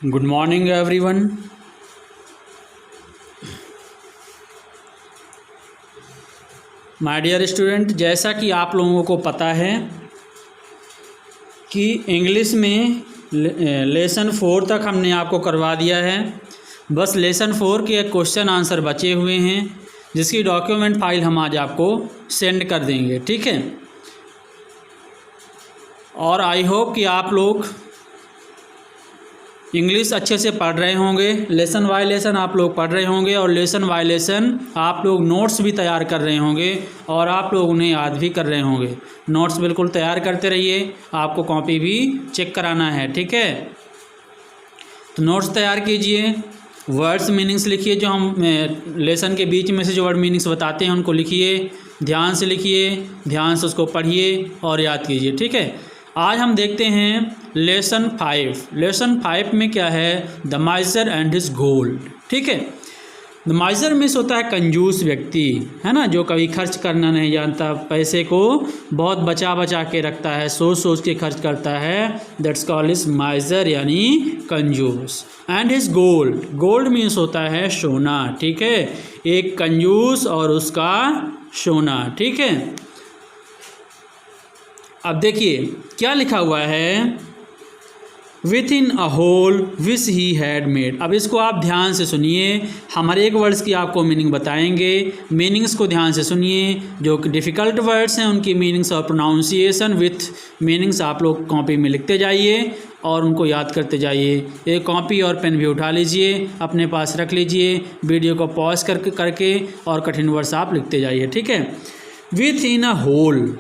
Good morning everyone. My dear student, जैसा कि आप लोगों को पता है कि इंग्लिश में लेसन 4 तक हमने आपको करवा दिया है। बस लेसन 4 के क्वेश्चन आंसर बचे हुए हैं, जिसकी डॉक्यूमेंट फाइल हम आज आपको सेंड कर देंगे, ठीक है। और आई होप कि आप लोग इंग्लिश अच्छे से पढ़ रहे होंगे। लेसन बाय लेसन आप लोग पढ़ रहे होंगे और लेसन बाय लेसन आप लोग नोट्स भी तैयार कर रहे होंगे और आप लोग उन्हें याद भी कर रहे होंगे। नोट्स बिल्कुल तैयार करते रहिए, आपको कॉपी भी चेक कराना है, ठीक है। तो नोट्स तैयार कीजिए, वर्ड्स मीनिंग्स लिखिए, जो हम लेसन के बीच में से जो वर्ड मीनिंग्स बताते हैं उनको लिखिए, ध्यान से लिखिए, ध्यान से उसको पढ़िए और याद कीजिए, ठीक है। आज हम देखते हैं लेसन 5। लेसन 5 में क्या है, द माइजर एंड हिज गोल्ड, ठीक है। द माइजर मीन्स होता है कंजूस व्यक्ति, है ना, जो कभी खर्च करना नहीं जानता, पैसे को बहुत बचा बचा के रखता है, सोच सोच के खर्च करता है। दैट्स कॉल्ड इज माइजर, यानी कंजूस। And his gold, gold means होता है सोना, ठीक है। एक कंजूस और उसका सोना, ठीक है। अब देखिए क्या लिखा हुआ है, within a hole which he had made. अब इसको आप ध्यान से सुनिए, हम हर एक वर्ड्स की आपको मीनिंग बताएंगे। मीनिंग्स को ध्यान से सुनिए, जो डिफ़िकल्ट वर्ड्स हैं उनकी मीनिंग्स और प्रोनाउंसिएशन विथ मीनिंग्स आप लोग कॉपी में लिखते जाइए और उनको याद करते जाइए। एक कॉपी और पेन भी उठा लीजिए, अपने पास रख लीजिए, वीडियो को पॉज करके और कठिन वर्ड्स आप लिखते जाइए, ठीक है। Within a hole,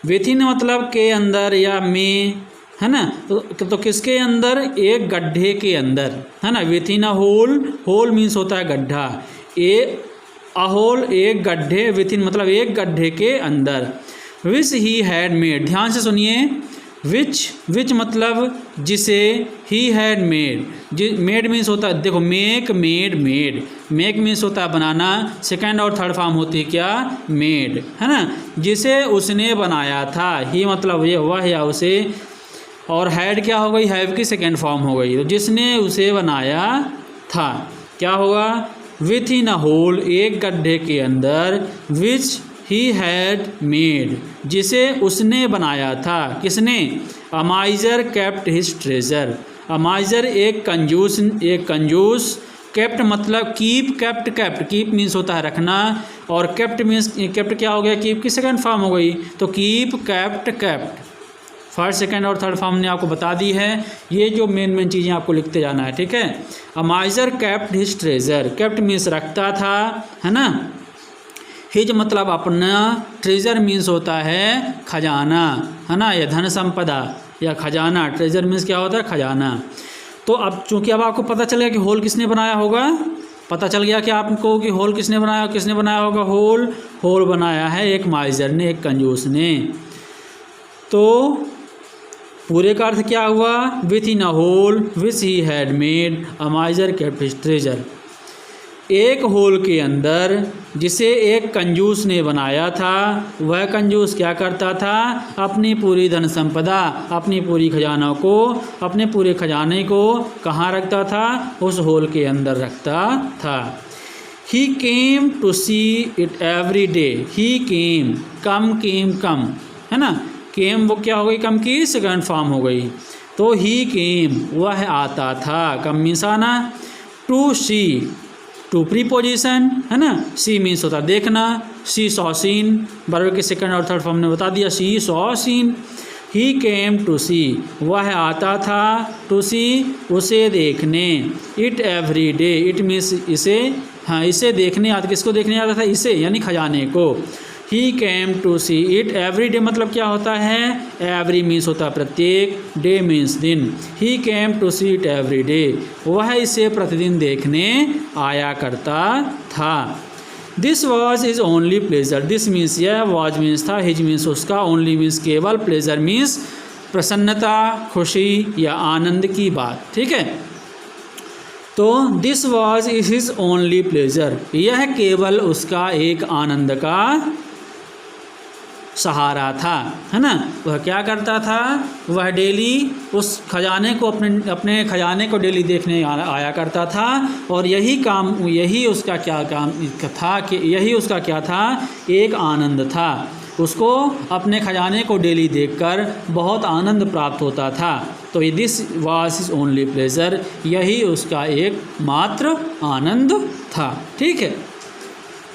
within मतलब के अंदर या में, है ना, तो किसके अंदर, एक गड्ढे के अंदर, है ना। Within a hole, hole means होता है गड्ढा, अ होल एक गड्ढे, विथ इन मतलब एक गड्ढे के अंदर। विच ही हैड मेड, ध्यान से सुनिए, विच मतलब जिसे, ही हैड मेड, मेड मीन्स होता है, देखो make made made, make means होता है बनाना, सेकंड और थर्ड फॉर्म होती है क्या, मेड, है ना। जिसे उसने बनाया था, ही मतलब ये वह या उसे, और हैड क्या हो गई, हैव की सेकेंड फॉर्म हो गई, तो जिसने उसे बनाया था क्या होगा, विथ इन अ होल एक गड्ढे के अंदर, विच ही हैड मेड जिसे उसने बनाया था, किसने, अ माइजर केप्ट हिज ट्रेजर। अ माइजर एक कंजूस, केप्ट मतलब कीप, केप्ट कीप मीन्स होता है रखना, और केप्ट मीन्स, केप्ट क्या हो गया, कीप की सेकंड फॉर्म हो गई, तो कीप केप्ट फर्स्ट सेकंड और थर्ड फॉर्म ने आपको बता दी है। ये जो मेन चीज़ें आपको लिखते जाना है, ठीक है। A miser kept his treasure, kept means रखता था, है ना। हिज मतलब अपना, ट्रेजर मीन्स होता है खजाना, है ना, या धन संपदा या खजाना। ट्रेजर मीन्स क्या होता है, खजाना। तो अब चूंकि अब आपको पता चल गया कि होल किसने बनाया होगा, पता चल गया कि आपको कि होल किसने बनाया होगा, होल बनाया है एक माइजर ने, एक कंजूस ने। तो पूरे का अर्थ क्या हुआ, within a hole which he had made, a miser kept his treasure. एक होल के अंदर जिसे एक कंजूस ने बनाया था, वह कंजूस क्या करता था, अपनी पूरी धन संपदा, अपनी पूरी खजाना को, अपने पूरे खजाने को कहाँ रखता था, उस होल के अंदर रखता था। He came to see it every day, he came, come, है ना, केम वो क्या हो गई, कम की सेकंड फॉर्म हो गई, तो ही केम वह आता था, कम मीन्स आना। टू सी, टू प्रीपोजिशन, है ना, सी मीन्स होता देखना, सी सॉ सीन, बराबर के सेकंड और थर्ड फॉर्म ने बता दिया, see saw seen. He came to see, वह आता था, टू सी उसे देखने, it every day, it means इसे, हाँ इसे देखने आता, किसको देखने आता था, इसे यानी खजाने को। He came to see it every day मतलब क्या होता है, एवरी मीन्स होता है प्रत्येक, डे मीन्स दिन। He came to see it every day, वह इसे प्रतिदिन देखने आया करता था। This was his only pleasure, this means यह, वॉज मीन्स था, हिज मीन्स उसका, ओनली मीन्स केवल, प्लेजर मीन्स प्रसन्नता, खुशी या आनंद की बात, ठीक है। तो this was his only pleasure, यह केवल उसका एक आनंद का सहारा था, है ना। वह क्या करता था, वह डेली उस खजाने को अपने खजाने को डेली देखने आया करता था, और यही उसका क्या काम था कि यही उसका क्या था, एक आनंद था। उसको अपने खजाने को डेली देखकर बहुत आनंद प्राप्त होता था। तो this was his only pleasure, यही उसका एकमात्र आनंद था। ठीक है।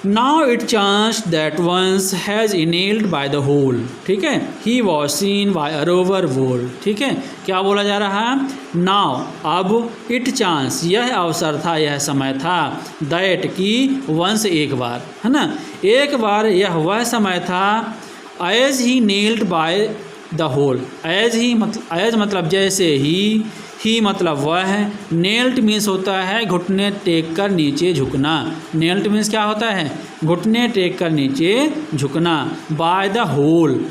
Now it chance that once has nailed by the hole, ठीक है, he was seen by a rover vole. ठीक है, क्या बोला जा रहा है, नाउ अब, इट चांस यह अवसर था, यह समय था, दैट की वंस एक बार, है ना, एक बार यह वह समय था, as he kneeled by the hole, as मतलब जैसे ही मतलब वह, नेल्ट मीन्स होता है घुटने टेक कर नीचे झुकना, नेल्ट मीन्स क्या होता है, घुटने टेक कर नीचे झुकना, बाय द होल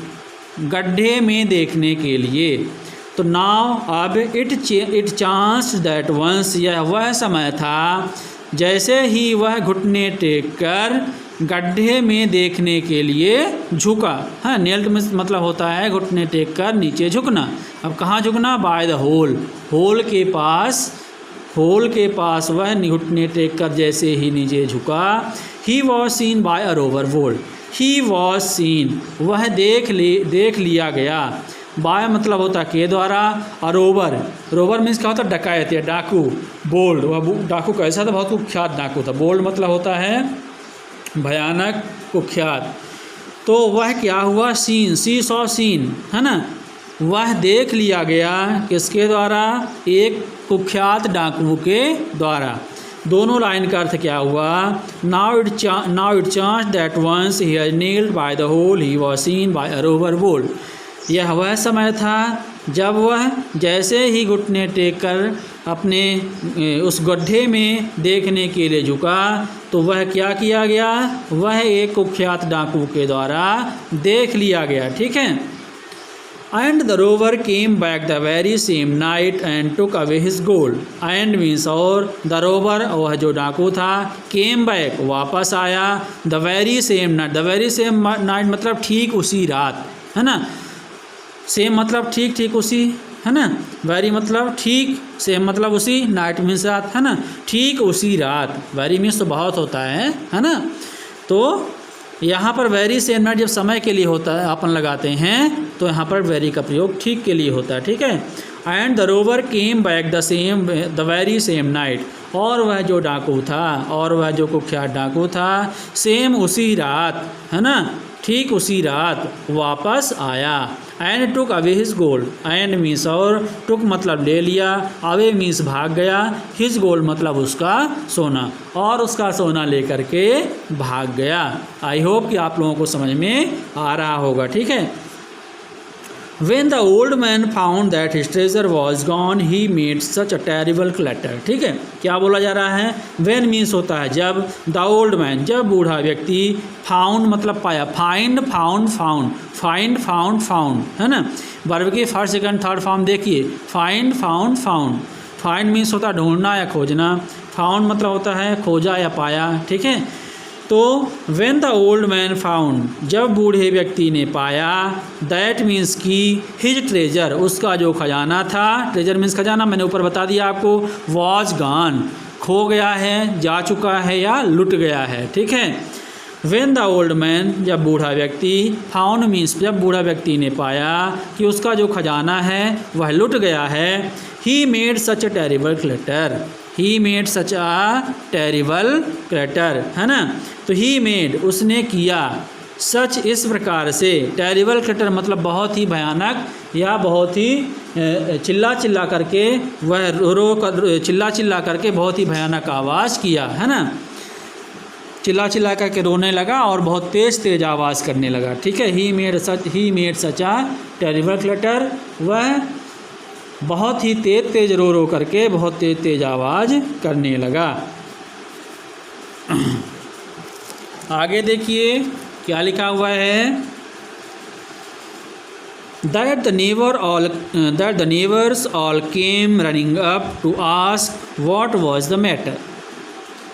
गड्ढे में देखने के लिए। तो नाउ अब, इट चांस दैट वंस यह वह समय था, जैसे ही वह घुटने टेक कर गड्ढे में देखने के लिए झुका। हाँ, नेल्ट में मतलब होता है घुटने टेक कर नीचे झुकना। अब कहाँ झुकना, बाय द होल, होल के पास वह घुटने टेक कर जैसे ही नीचे झुका, he was seen by a rover वोल, ही वॉज सीन वह देख लिया गया, बाय मतलब होता के द्वारा, रोवर मीन्स क्या होता है, डकैत या डाकू, बोल्ड, वह डाकू कैसा था, बहुत कुख्यात डाकू था, बोल्ड मतलब होता है भयानक कुख्यात। तो वह क्या हुआ, सी सॉ सीन, है ना, वह देख लिया गया किसके द्वारा, एक कुख्यात डाकू के द्वारा। दोनों लाइन का अर्थ क्या हुआ, now it chance that once he has nailed by the hole, he was seen by a rover vole. यह वह समय था जब वह जैसे ही घुटने टेक कर अपने उस गड्ढे में देखने के लिए झुका, तो वह क्या किया गया, वह एक कुख्यात डाकू के द्वारा देख लिया गया। ठीक है। And the rover came back the very same night and took away his gold. And means और, द रोवर वह जो डाकू था, केम बैक वापस आया, द वेरी सेम नाइट मतलब ठीक उसी रात, है ना, सेम मतलब ठीक उसी, है ना, वेरी मतलब ठीक, सेम मतलब उसी, नाइट मीन्स रात, है ना, ठीक उसी रात, वेरी मीन्स तो बहुत होता है ना। तो यहाँ पर वेरी सेम नाइट जब समय के लिए होता है अपन लगाते हैं, तो यहाँ पर वेरी का प्रयोग ठीक के लिए होता है। ठीक है। And the rover came back the very same night, और वह जो डाकू था, और वह जो कुख्यात डाकू था, सेम उसी रात, है ना, ठीक उसी रात वापस आया। And took away his gold, and means और, टुक मतलब ले लिया, अवे मीन्स भाग गया, हिज गोल्ड मतलब उसका सोना, और उसका सोना लेकर के भाग गया। आई होप कि आप लोगों को समझ में आ रहा होगा। ठीक है। When the old man found that his treasure was gone, he made such a terrible clatter। ठीक है, क्या बोला जा रहा है, when मीन्स होता है जब, the old man जब बूढ़ा व्यक्ति, found मतलब पाया, find found, है ना, वर्ब की फर्स्ट सेकंड थर्ड फॉर्म देखिए, फाइंड मीन्स होता है ढूंढना या खोजना, फाउंड मतलब होता है खोजा या पाया। ठीक है। तो when the old man found, जब बूढ़े व्यक्ति ने पाया, दैट मीन्स की हिज ट्रेजर, उसका जो खजाना था, ट्रेजर मीन्स खजाना, मैंने ऊपर बता दिया आपको, वॉज गॉन खो गया है, जा चुका है या लुट गया है। ठीक है। व्हेन द ओल्ड मैन जब बूढ़ा व्यक्ति, फाउंड मीन्स जब बूढ़ा व्यक्ति ने पाया कि उसका जो खजाना है वह लुट गया है, he made such a terrible clutter, he made such a terrible clutter, है ना। तो ही मेड उसने किया, सच इस प्रकार से, टेरिबल क्लटर मतलब बहुत ही भयानक या बहुत ही चिल्ला करके, वह चिल्ला करके बहुत ही भयानक आवाज़ किया, है ना, चिल्ला करके रोने लगा और बहुत तेज़ आवाज़ करने लगा। ठीक है। He made such a terrible clutter, वह बहुत ही तेज़ रो करके बहुत तेज़ आवाज़ करने लगा। आगे देखिए क्या लिखा हुआ है, that the neighbors all came running up to ask what was the matter।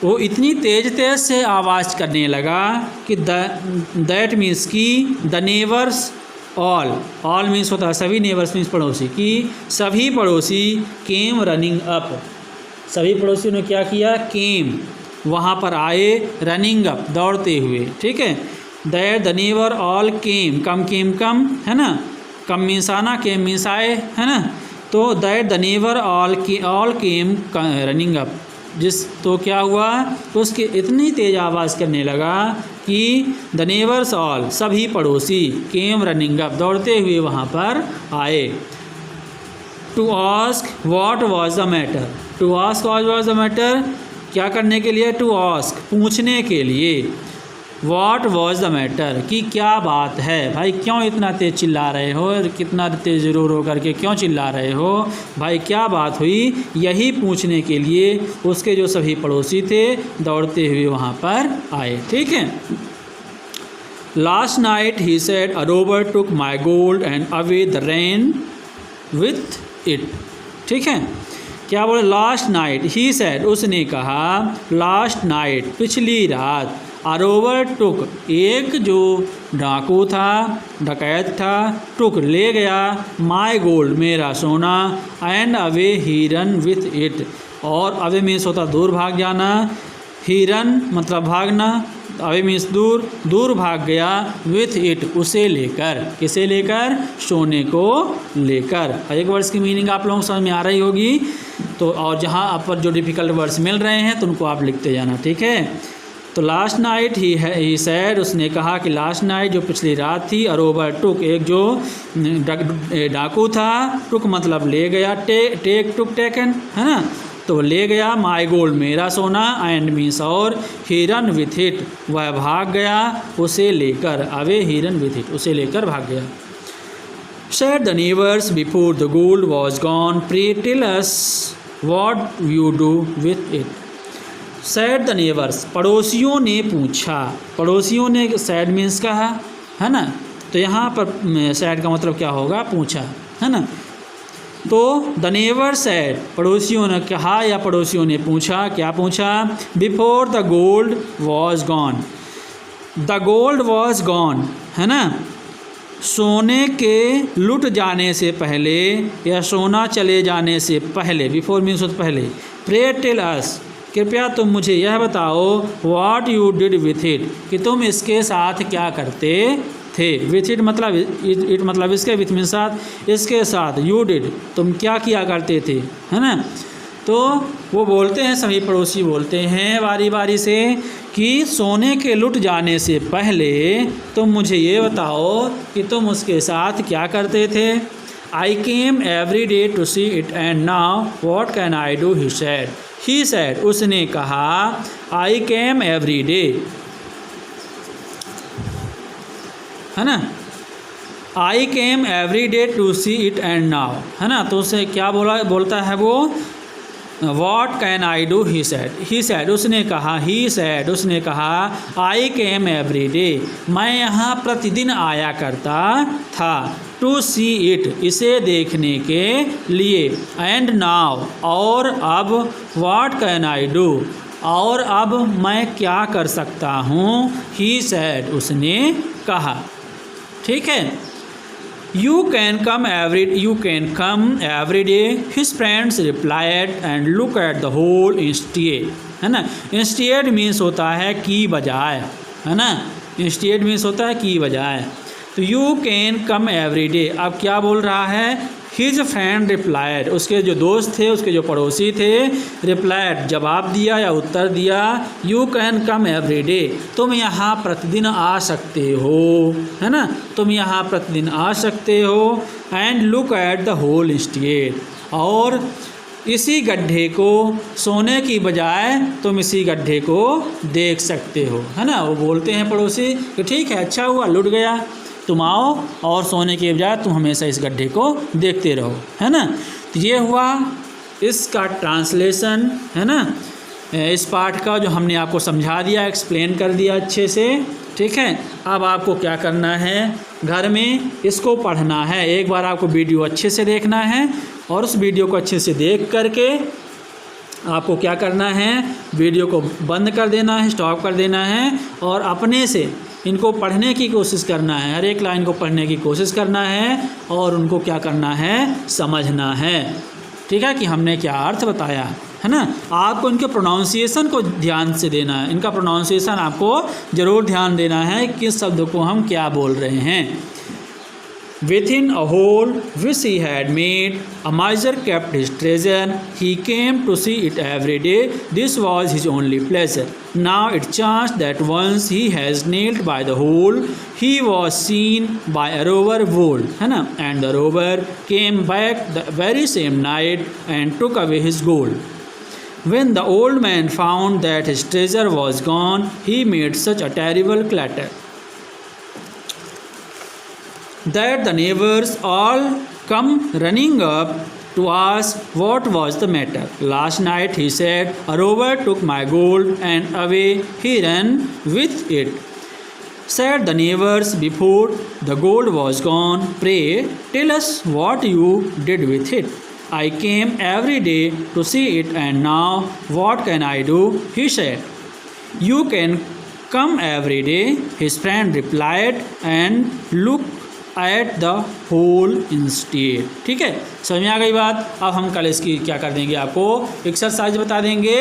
वो इतनी तेज़ से आवाज़ करने लगा कि दैट मीन्स कि द नेबर्स ऑल मीन्स होता है सभी, नेबर्स मीन्स पड़ोसी, कि सभी पड़ोसी केम रनिंग अप, सभी पड़ोसियों ने क्या किया, केम वहाँ पर आए, रनिंग अप दौड़ते हुए, ठीक है। That the neighbour all came, come है ना, कम मीन्स आना, केम मीन्स आए, है ना। तो that the neighbour all came running up, तो क्या हुआ, तो उसकी इतनी तेज़ आवाज़ करने लगा कि द नेबर्स ऑल सभी पड़ोसी केम रनिंग अप दौड़ते हुए वहाँ पर आए। To ask what was the matter, to ask what was the matter, क्या करने के लिए, टू आस्क पूछने के लिए, व्हाट वाज द मैटर कि क्या बात है, भाई क्यों इतना तेज़ चिल्ला रहे हो, कितना तेज़ ज़रूर हो करके क्यों चिल्ला रहे हो, भाई क्या बात हुई, यही पूछने के लिए उसके जो सभी पड़ोसी थे दौड़ते हुए वहाँ पर आए, ठीक है। Last night he said a Rober took my gold and away the rain with it, ठीक है। क्या बोले, लास्ट नाइट ही सेड उसने कहा, लास्ट नाइट पिछली रात, अरोवर टुक एक जो डाकू था, डकैत था, टुक ले गया, माई गोल्ड मेरा सोना, and away he run with it, और अवे मीन्स होता दूर भाग जाना, ही रन मतलब भागना, अवे मीन्स दूर भाग गया, विथ इट उसे लेकर, किसे लेकर, सोने को लेकर। एक वर्ड्स की मीनिंग आप लोगों को समझ में आ रही होगी, तो और जहाँ आप पर जो डिफ़िकल्ट वर्ड्स मिल रहे हैं तो उनको आप लिखते जाना, ठीक है। तो लास्ट नाइट ही सैड उसने कहा कि लास्ट नाइट जो पिछली रात थी, अरोबर टुक एक जो डाकू था, टुक मतलब ले गया, टेक टुक टेकन, है ना, तो ले गया, माई गोल्ड मेरा सोना, एंड मीन्स और, हिरन विथ इट वह भाग गया उसे लेकर, अवे हिरन विथ इट उसे लेकर भाग गया। Said the neighbors before the gold was gone, pray tell us what you do with it. Said the neighbors, पड़ोसियों ने पूछा, पड़ोसियों ने said मीन्स कहा, है ना, तो यहाँ पर said का मतलब क्या होगा, पूछा, है ना। तो द नेबर सैड पड़ोसियों ने कहा या पड़ोसियों ने पूछा, क्या पूछा, before the gold was gone, the gold was gone, है ना, सोने के लुट जाने से पहले या सोना चले जाने से पहले, बिफोर मीन्स पहले, प्रे टेल अस कृपया तुम मुझे यह बताओ, what you did with it कि तुम इसके साथ क्या करते थे, विथ इट मतलब इसके, विथ मीन्स साथ, इसके साथ, यू डिड तुम क्या किया करते थे, है ना। तो वो बोलते हैं, सभी पड़ोसी बोलते हैं बारी बारी से कि सोने के लुट जाने से पहले तुम मुझे ये बताओ कि तुम उसके साथ क्या करते थे। I came every day to see it and now what can I do, he said उसने कहा, आई केम एवरी डे, है ना, I came every day to see it and now, है ना, तो उसे क्या बोलता है वो, what can I do, he said उसने कहा, आई केम एवरी डे मैं यहाँ प्रतिदिन आया करता था, टू सी इट इसे देखने के लिए, एंड नाउ और अब, व्हाट कैन आई डू और अब मैं क्या कर सकता हूँ, ही सैड उसने कहा, ठीक है। You can come every day his friends replied and look at the hole instead, है ना, इंस्टेड मीन्स होता है की बजाय, है ना, इंस्टेड मीन्स होता है की बजाय, तो you can come every day, अब क्या बोल रहा है, हिज फ्रेंड रिप्लाइड उसके जो दोस्त थे, उसके जो पड़ोसी थे, रिप्लाइड जवाब दिया या उत्तर दिया, you can come every day तुम यहाँ प्रतिदिन आ सकते हो, है ना, तुम यहाँ प्रतिदिन आ सकते हो, and look at the hole instead और इसी गड्ढे को, सोने की बजाय तुम इसी गड्ढे को देख सकते हो, है ना। वो बोलते हैं पड़ोसी कि ठीक है, अच्छा हुआ लुट गया, तुम आओ और सोने के बजाय तुम हमेशा इस गड्ढे को देखते रहो, है ना। तो ये हुआ इसका ट्रांसलेशन, है ना, इस पाठ का जो हमने आपको समझा दिया, एक्सप्लेन कर दिया अच्छे से, ठीक है। अब आपको क्या करना है, घर में इसको पढ़ना है, एक बार आपको वीडियो अच्छे से देखना है और उस वीडियो को अच्छे से देख करके आपको क्या करना है, वीडियो को बंद कर देना है, स्टॉप कर देना है और अपने से इनको पढ़ने की कोशिश करना है, हर एक लाइन को पढ़ने की कोशिश करना है और उनको क्या करना है, समझना है। ठीक है कि हमने क्या अर्थ बताया है ना। आपको इनके प्रोनाउंसिएशन को ध्यान से देना है, इनका प्रोनाउंसिएशन आपको ज़रूर ध्यान देना है किस शब्द को हम क्या बोल रहे हैं। Within a hole which he had made, a miser kept his treasure. He came to see it every day. This was his only pleasure. Now it chanced that once he has knelt by the hole, he was seen by a rover bold, है ना, and the rover came back the very same night and took away his gold. When the old man found that his treasure was gone, he made such a terrible clatter that the neighbors all come running up to ask what was the matter. Last night, he said, a rover took my gold and away he ran with it. Said the neighbors before the gold was gone, pray tell us what you did with it. I came every day to see it and now what can I do? He said, you can come every day. His friend replied and looked at the hole instead. ठीक है, समझ में आ गई बात। अब हम कल इसकी क्या कर देंगे, आपको एक्सरसाइज बता देंगे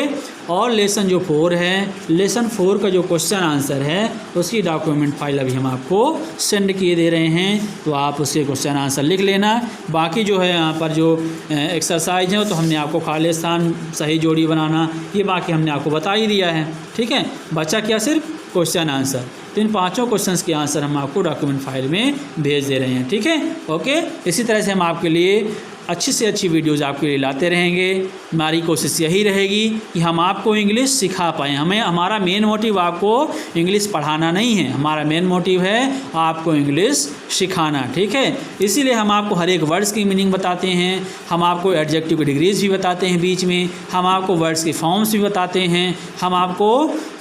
और लेसन जो 4 है, लेसन 4 का जो क्वेश्चन आंसर है उसकी डॉक्यूमेंट फाइल अभी हम आपको सेंड किए दे रहे हैं, तो आप उसके क्वेश्चन आंसर लिख लेना। बाकी जो है यहाँ पर जो एक्सरसाइज है तो हमने आपको खालिस्तान सही जोड़ी बनाना ये बाकी हमने आपको बता ही दिया है। ठीक है, बचा क्या, सिर्फ क्वेश्चन आंसर। तो इन 5 क्वेश्चंस के आंसर हम आपको डॉक्यूमेंट फाइल में भेज दे रहे हैं। ठीक है, ओके। इसी तरह से हम आपके लिए अच्छी से अच्छी वीडियोज़ आपके लिए लाते रहेंगे। हमारी कोशिश यही रहेगी कि हम आपको इंग्लिश सिखा पाएँ। हमारा मेन मोटिव आपको इंग्लिश पढ़ाना नहीं है, हमारा मेन मोटिव है आपको इंग्लिश सिखाना। ठीक है, इसीलिए हम आपको हर एक वर्ड्स की मीनिंग बताते हैं, हम आपको एडजेक्टिव की डिग्रीज भी बताते हैं बीच में, हम आपको वर्ड्स की फॉर्म्स भी बताते हैं, हम आपको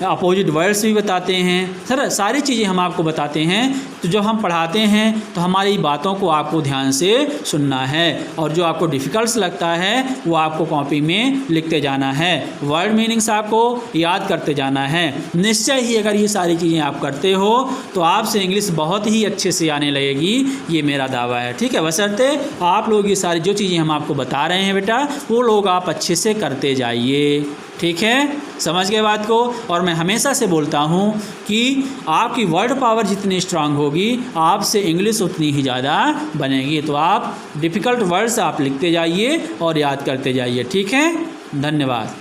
अपोजिट वर्ड्स भी बताते हैं। सर सारी चीज़ें हम आपको बताते हैं। तो जब हम पढ़ाते हैं तो हमारी बातों को आपको ध्यान से सुनना है और जो आपको डिफ़िकल्ट लगता है वो आपको कॉपी में लिखते जाना है, वर्ड मीनिंग्स आपको याद करते जाना है। निश्चय ही अगर ये सारी चीज़ें आप करते हो तो आपसे इंग्लिश बहुत ही अच्छे से आने लगेगी, ये मेरा दावा है। ठीक है, बशर्ते आप लोग ये सारी जो चीज़ें हम आपको बता रहे हैं बेटा वो लोग आप अच्छे से करते जाइए। ठीक है, समझ गए बात को। और मैं हमेशा से बोलता हूँ कि आपकी वर्ड पावर जितनी स्ट्रांग होगी आपसे इंग्लिश उतनी ही ज़्यादा बनेगी। तो आप डिफ़िकल्ट वर्ड्स आप लिखते जाइए और याद करते जाइए। ठीक है, धन्यवाद।